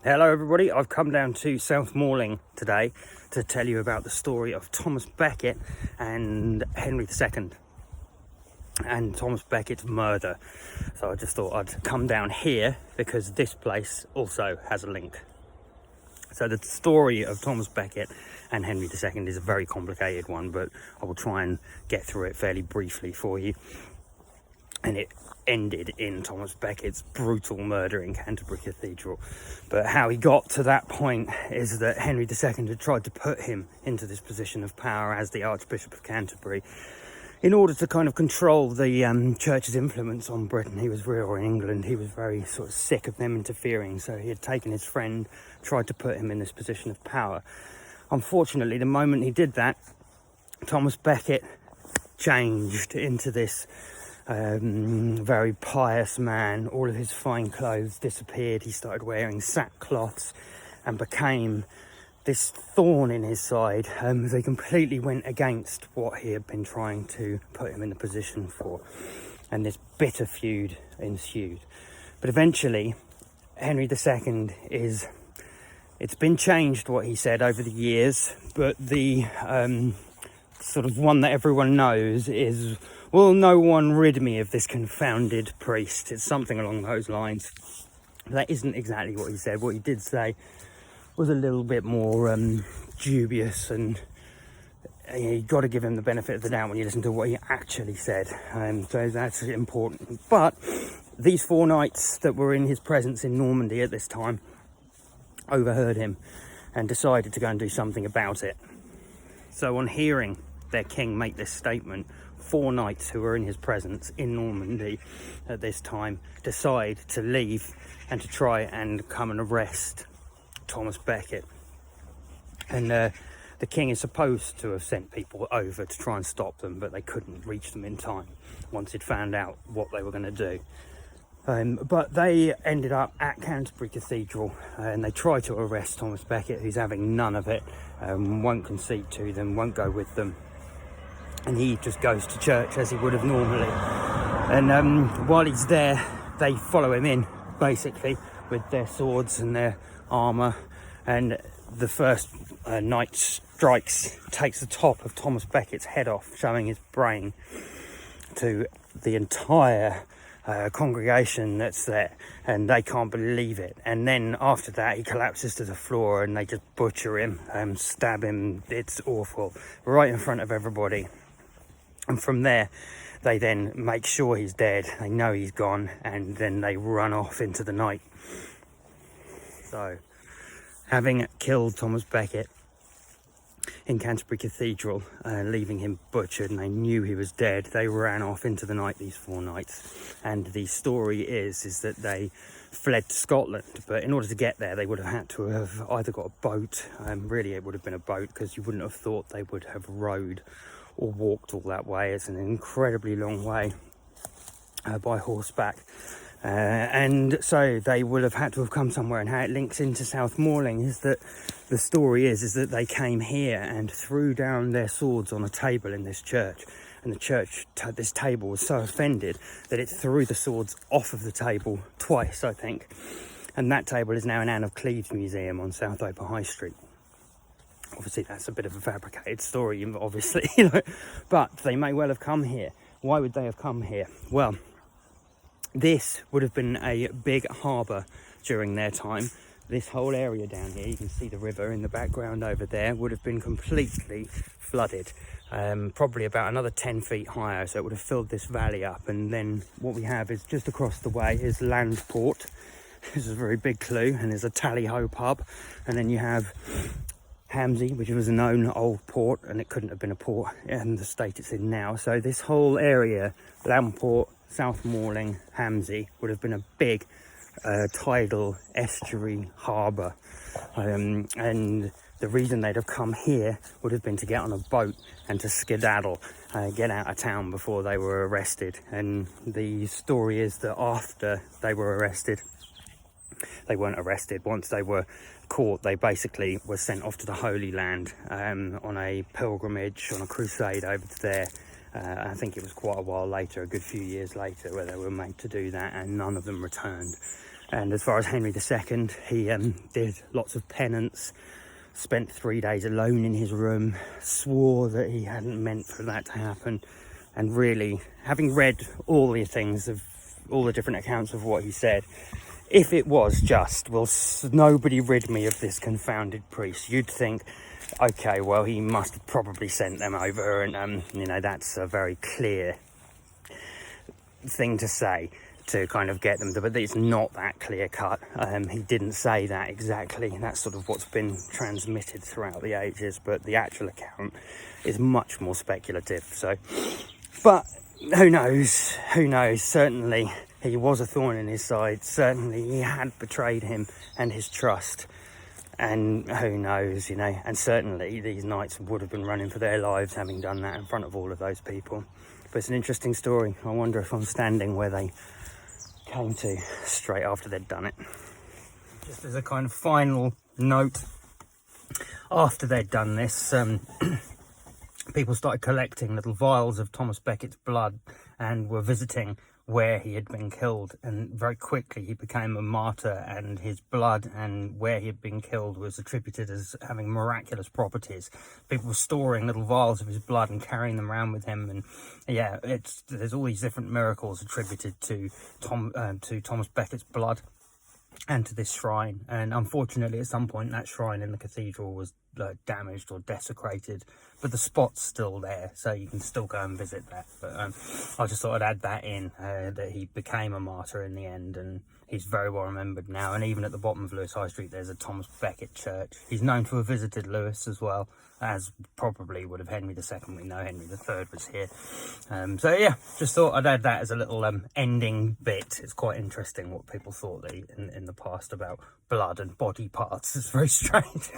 Hello everybody, I've come down to South Malling today to tell you about the story of Thomas Beckett and Henry II and Thomas Beckett's murder. So I just thought I'd come down here because this place also has a link. So the story of Thomas Beckett and Henry II is a very complicated one, but I will try and get through it fairly briefly for you. And it ended in Thomas Beckett's brutal murder in Canterbury Cathedral. But how he got to that point is that Henry II had tried to put him into this position of power as the Archbishop of Canterbury in order to kind of control the church's influence on Britain. He was or in England. He was very sort of sick of them interfering, so he had taken his friend, tried to put him in this position of power. Unfortunately, the moment he did that, Thomas Becket changed into this very pious man. All of his fine clothes disappeared. He started wearing sackcloths and became this thorn in his side. They completely went against what he had been trying to put him in the position for, and this bitter feud ensued. But eventually Henry II it's been changed what he said over the years, but the sort of one that everyone knows is, "Will no one rid me of this confounded priest?" It's something along those lines. That isn't exactly what he said. What he did say was a little bit more dubious, and you got to give him the benefit of the doubt when you listen to what he actually said. So that's important. But these 4 knights that were in his presence in Normandy at this time overheard him and decided to go and do something about it. So on hearing their king make this statement, 4 knights who were in his presence in Normandy at this time decide to leave and to try and come and arrest Thomas Becket. And the king is supposed to have sent people over to try and stop them, but they couldn't reach them in time once he'd found out what they were going to do. But they ended up at Canterbury Cathedral, and they tried to arrest Thomas Becket, who's having none of it, won't concede to them, won't go with them. And he just goes to church as he would have normally. And while he's there, they follow him in, basically, with their swords and their armour. And the first knight takes the top of Thomas Becket's head off, showing his brain to the entire congregation that's there, and they can't believe it. And then after that, he collapses to the floor, and they just butcher him, stab him. It's awful, right in front of everybody. And from there, they then make sure he's dead. They know he's gone, and then they run off into the night. So, having killed Thomas Becket in Canterbury Cathedral, leaving him butchered, and they knew he was dead, they ran off into the night, these 4 knights. And the story is that they fled to Scotland, but in order to get there, they would have had to have either got a boat. Really, it would have been a boat, because you wouldn't have thought they would have rowed or walked all that way. It's an incredibly long way by horseback. And so they would have had to have come somewhere. And how it links into South Malling is that the story is that they came here and threw down their swords on a table in this church. And the church, this table, was so offended that it threw the swords off of the table twice, I think. And that table is now in Anne of Cleves Museum on South Oper High Street. Obviously, that's a bit of a fabricated story, obviously. But they may well have come here. Why would they have come here? Well, this would have been a big harbour during their time. This whole area down here, you can see the river in the background over there, would have been completely flooded. Probably about another 10 feet higher, so it would have filled this valley up. And then what we have is just across the way is Landport. This is a very big clue, and there's a tally-ho pub. And then you have Hamsey, which was a known old port, and it couldn't have been a port in the state it's in now. So this whole area, Landport, South Malling, Hamsey, would have been a big tidal estuary harbour. And the reason they'd have come here would have been to get on a boat and to skedaddle, get out of town before they were arrested. And the story is that after they were arrested, they weren't arrested. Once they were caught, they basically were sent off to the Holy Land on a pilgrimage, on a crusade over to there. I think it was quite a while later, a good few years later, where they were made to do that, and none of them returned. And as far as Henry II, he did lots of penance, spent 3 days alone in his room, swore that he hadn't meant for that to happen, and really, having read all the things of all the different accounts of what he said, if it was just, will nobody rid me of this confounded priest, you'd think, okay, well, he must have probably sent them over, and you know, that's a very clear thing to say to kind of get them to, but it's not that clear cut. He didn't say that exactly. That's sort of what's been transmitted throughout the ages, but the actual account is much more speculative. So, but who knows? Certainly he was a thorn in his side. Certainly he had betrayed him and his trust, and who knows, you know, and certainly these knights would have been running for their lives having done that in front of all of those people. But it's an interesting story. I wonder if I'm standing where they came to straight after they'd done it. Just as a kind of final note, after they'd done this, people started collecting little vials of Thomas Becket's blood and were visiting where he had been killed, and very quickly he became a martyr, and his blood and where he had been killed was attributed as having miraculous properties. People were storing little vials of his blood and carrying them around with him, and yeah, there's all these different miracles attributed to Thomas Becket's blood and to this shrine. And unfortunately, at some point, that shrine in the cathedral was damaged or desecrated, but the spot's still there, so you can still go and visit that. But I just thought I'd add that in, that he became a martyr in the end, and he's very well remembered now. And even at the bottom of Lewes High Street, there's a Thomas Beckett church. He's known to have visited Lewes as well, as probably would have Henry II. We know Henry III was here. So yeah, just thought I'd add that as a little ending bit. It's quite interesting what people thought in the past about blood and body parts. It's very strange.